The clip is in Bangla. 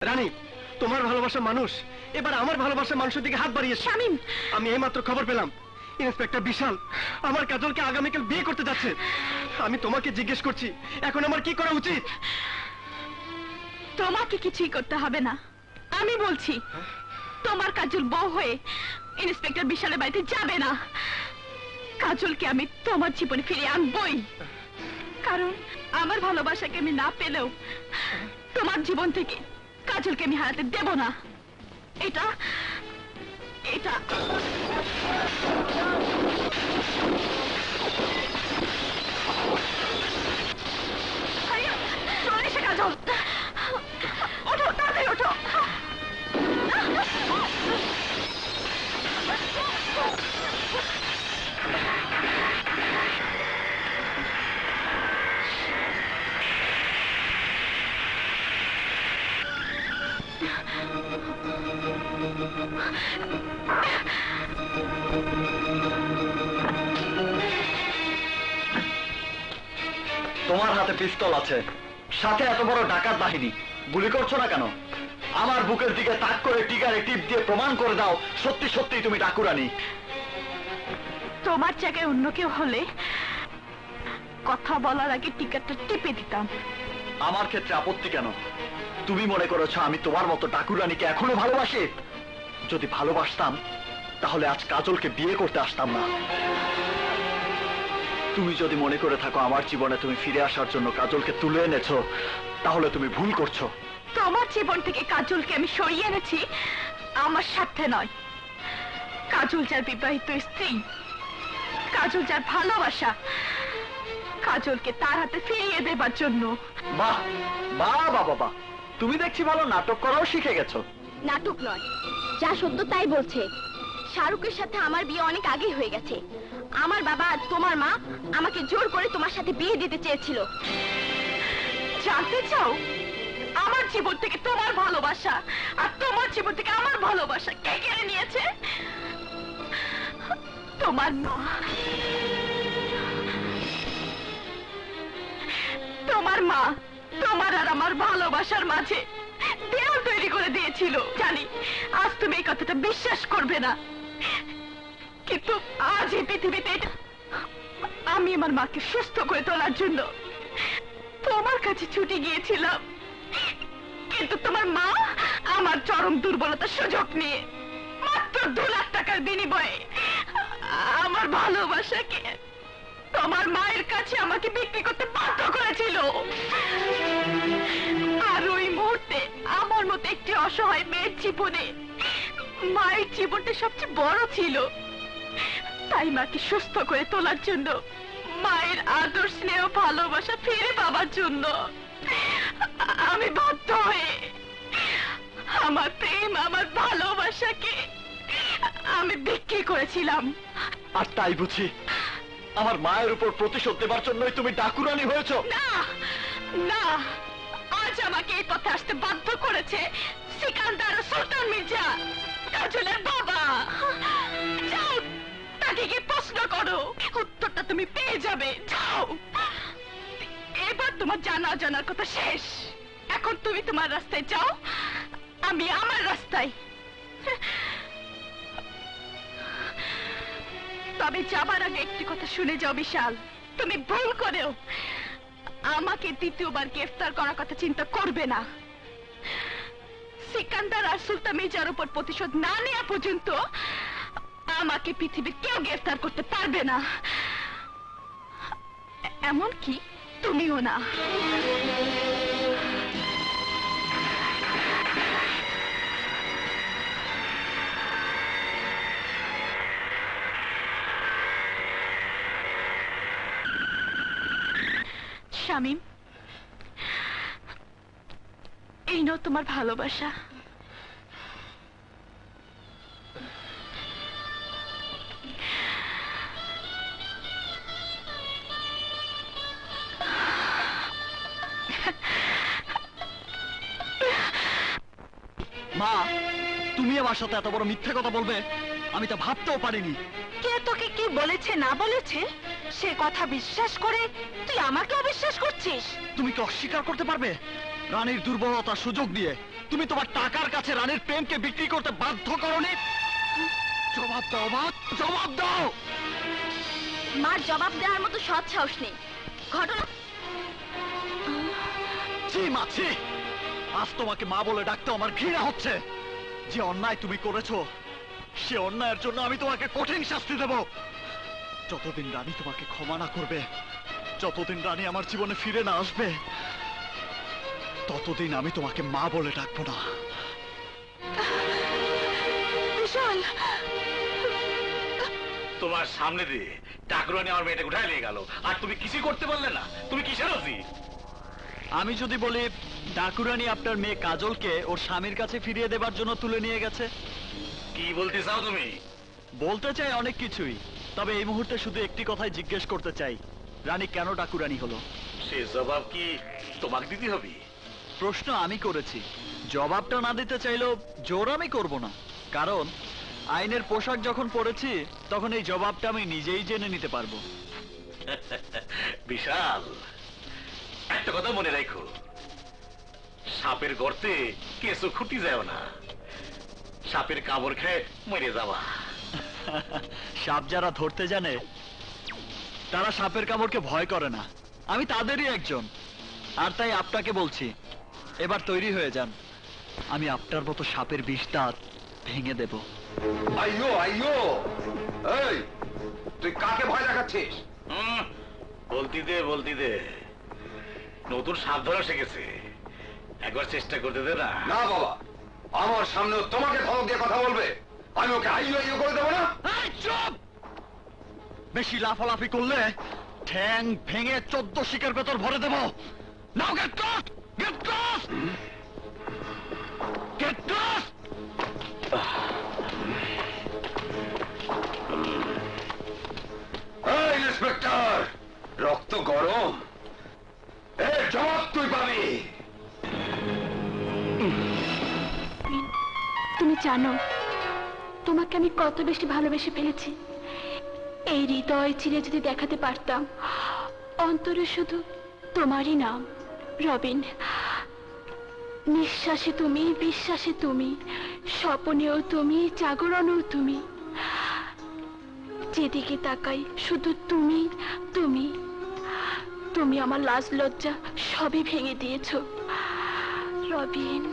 রানী, তোমার ভালোবাসা মানুষ এবার আমার ভালোবাসা মানুষের দিকে হাত বাড়িয়েছে। শামীম, আমি এইমাত্র খবর পেলাম ইন্সপেক্টর বিশাল আমার কাজলকে আগামীকাল বিয়ে করতে যাচ্ছে। আমি তোমাকে জিজ্ঞেস করছি এখন আমার কি করা উচিত? তোমাকে কিছুই করতে হবে না। আমি বলছি তোমার কাজল বউ হয়ে ইন্সপেক্টর বিশালের বাড়িতে যাবে না। কাজলকে আমি তোমার জীবনে ফিরিয়ে আনবই, কারণ আমার ভালোবাসাকে আমি না পেলেও তোমার জীবন থেকে কাজলকে আমি হারাতে দেব না। এটা এটা আরে, চলে এসে কাজল, ওঠো তাড়াতাড়ি ওঠো। তোমার হাতে পিস্তল আছে, সাথে এত বড় ডাকাত বাহিনী, গুলি করছো না কেন? আমার বুকের দিকে তাক করে টিকারে টিপ দিয়ে প্রমাণ করে দাও সত্যি সত্যি তুমি ডাকুরানি। তোমার জায়গায় অন্য কেউ হলে কথা বলার আগে টিকারটা টিপে দিতাম। আমার ক্ষেত্রে আপত্তি কেন? তুমি মনে করেছো আমি তোমার মতো ডাকুরানিকে এখনো ভালোবাসি? যদি ভালোবাসতাম তাহলে আজ কাজলকে বিয়ে করতে আসতাম না। তুমি যদি মনে করে থাকো আমার জীবনে তুমি ফিরে আসার জন্য কাজলকে তুলে এনেছো, তাহলে তুমি ভুল করছো। তোমার জীবন থেকে কাজলকে আমি সরিয়ে এনেছি আমার স্বার্থে নয়। কাজল যার বিবাহিত স্ত্রী, কাজল যার ভালোবাসা, কাজলকে তার হাতে ফিরিয়ে দেবার জন্য। বাহ বাহ বাবা বাহ, তুমি দেখছি ভালো নাটক করাও শিখে গেছো। নাটক নয়, যা সত্য তাই বলছে। শাহরুখের সাথে আমার বিয়ে অনেক আগেই হয়ে গেছে। আমার বাবা আর তোমার মা আমাকে জোর করে তোমার সাথে বিয়ে দিতে চেয়েছিল। জানতে চাও আমার জীবন থেকে তোমার ভালোবাসা আর তোমার জীবন থেকে আমার ভালোবাসা কে কেড়ে নিয়েছে? তোমার মা। তোমার মা তোমার আর আমার ভালোবাসার মাঝে দেয়াল তৈরি করে দিয়েছিল। জানি আজ তুমি এই কথাটা বিশ্বাস করবে না, কিন্তু আজ এই পৃথিবীতে আমি আমার মাকে সুস্থ করে তোলার জন্য তোমার কাছে ছুটে গিয়েছিলাম, কিন্তু তোমার মা আমার চরম দুর্বলতার সুযোগ নিয়ে মাত্র 2 লাখ টাকার বিনিময়ে আমার ভালোবাসাকে তোমার মায়ের কাছে আমাকে বিক্রি করতে বাধ্য করেছিল। আর ওই মুহূর্তে আমার মতো একটি অসহায় মেয়ের জীবনে মায়ের জীবনটা সবচেয়ে বড় ছিল। তাই মাকে সুস্থ করে তোলার জন্য, মায়ের আদর স্নেহ ভালোবাসা ফিরে পাবার জন্য আমি বাধ্য হয়ে আমার প্রেম আমার ভালোবাসাকে আমি বিক্রি করেছিলাম। আর তাই বুঝি আমার মায়ের উপর প্রতিশোধ দেবার জন্যই তুমি ডাকুরানি হয়েছো? না না, আজ আমাকে এই পথে আসতে বাধ্য করেছে সিকান্দার ও সুলতান মির্জা, কাজলের বাবা। যাও তাকে গিয়ে প্রশ্ন করো, উত্তরটা তুমি পেয়ে যাবে। যাও, এবার তোমার জানা জানার কথা শেষ। এখন তুমি তোমার রাস্তায় যাও, আমি আমার রাস্তায়। তবে যাবার আগে একটি কথা শুনে যাও বিশাল, তুমি ভুল করেও আমাকে দ্বিতীয়বার গ্রেফতার করার কথা চিন্তা করবে না। সিকান্দার আর সুলতান মির্জার উপর প্রতিশোধ না নেওয়া পর্যন্ত আমাকে পৃথিবীর কেউ গ্রেফতার করতে পারবে না, এমনকি তুমিও না। শামীম, এই নাও তোমার ভালোবাসা। মা, তুমি আমার সাথে এত বড় মিথ্যে কথা বলবে আমি তা ভাবতেও পারিনি। কে তোকে কি বলেছে না বলেছে সে কথা বিশ্বাস করে তুই আমাকে অবিশ্বাস করছিস? তুমি কি অস্বীকার করতে পারবে রানীর দুর্বলতার সুযোগ দিয়ে তুমি তোমার টাকার কাছে রানীর প্রেমকে বিক্রি করতে বাধ্য করনি? জবাব দাও মা, জবাব দাও। মার জবাব দেওয়ার মতো সৎ সাহস নেই। ঘটনা ছি মা, ছি। আজ তোমাকে মা বলে ডাকতে আমার ঘৃণা হচ্ছে। যে অন্যায় তুমি করেছো, সে অন্যায়ের জন্য আমি তোমাকে কঠিন শাস্তি দেব। যতদিন রানী তোমাকে ক্ষমা না করবে, যতদিন রানী আমার জীবনে ফিরে না আসবে, ততদিন আমি তোমাকে মা বলে ডাকবো না। বিশাল, তোমার সামনে দিয়ে ঠাকুরানি আমার মেয়েটাকে উঠায় নিয়ে গেল, আর তুমি কিছুই করতে পারলে না। তুমি কিসের রাজি? আমি যদি বলি ঠাকুরানী আপনার মেয়ে কাজলকে ওর স্বামীর কাছে ফিরিয়ে দেবার জন্য তুলে নিয়ে গেছে? কি বলতে চাও তুমি? বলতে চাই অনেক কিছুই, তবে এই মুহূর্তে শুধু একটি কথাই জিজ্ঞেস করতে চাই, রানী কেন ঠাকুরানী হলো? সে জবাব কি তোমাকে দিতে হবে? প্রশ্ন আমি করেছি, জবাবটা না দিতে চাইলেও জোর আমি করব না, কারণ আইনের পোশাক যখন পরেছি তখন এই জবাবটা আমি নিজেই জেনে নিতে পারবো। বিশাল, একটা কথা মনে রাখো, সাপের গর্তে কেঁচো খুঁটি যায় না, সাপের কামড় খেয়ে মরে যাওয়া। সাপ যারা ধরতে জানে তারা সাপের কামড়কে ভয় করে না, আমি তাদেরই একজন। আর তাই আপনাকে বলছি, এবার তৈরি হয়ে যান, আমি আপনার মতো সাপের বিষ দাঁত ভেঙে দেব। আইয়ো আইয়ো, এই তুই কাকে ভয় দেখাচ্ছিস? বলতি দে, নতুন সাপ ধরা শিখেছে, একবার চেষ্টা করতে দে না। না বাবা, আমার সামনেও তোমাকে ধমক দিয়ে কথা বলবে, আমি ওকে আইয়ো আইয়ো করে দেবো না। এই চুপ! বেশি লাফালাফি করলে ঠ্যাং ভেঙে 14 শিকের ভেতর ভরে দেব। Now get lost, get lost, get lost. এই ইন্সপেক্টর, রক্ত গরম, এর জবাব তুই পাবি। তুমি জানো তোমাকে আমি কত বেশি ভালোবেসে ফেলেছি। এই হৃদয় চিরে যদি দেখাতে পারতাম, অন্তরে শুধু তোমারই নাম, রবিন। নিঃশ্বাসে তুমি, বিশ্বাসে তুমি, স্বপ্নেও তুমি, জাগরণেও তুমি। যেদিকে তাকাই শুধু তুমি, তুমি। তুমি আমার লাজ লজ্জা সবই ভেঙে দিয়েছো, রবিন।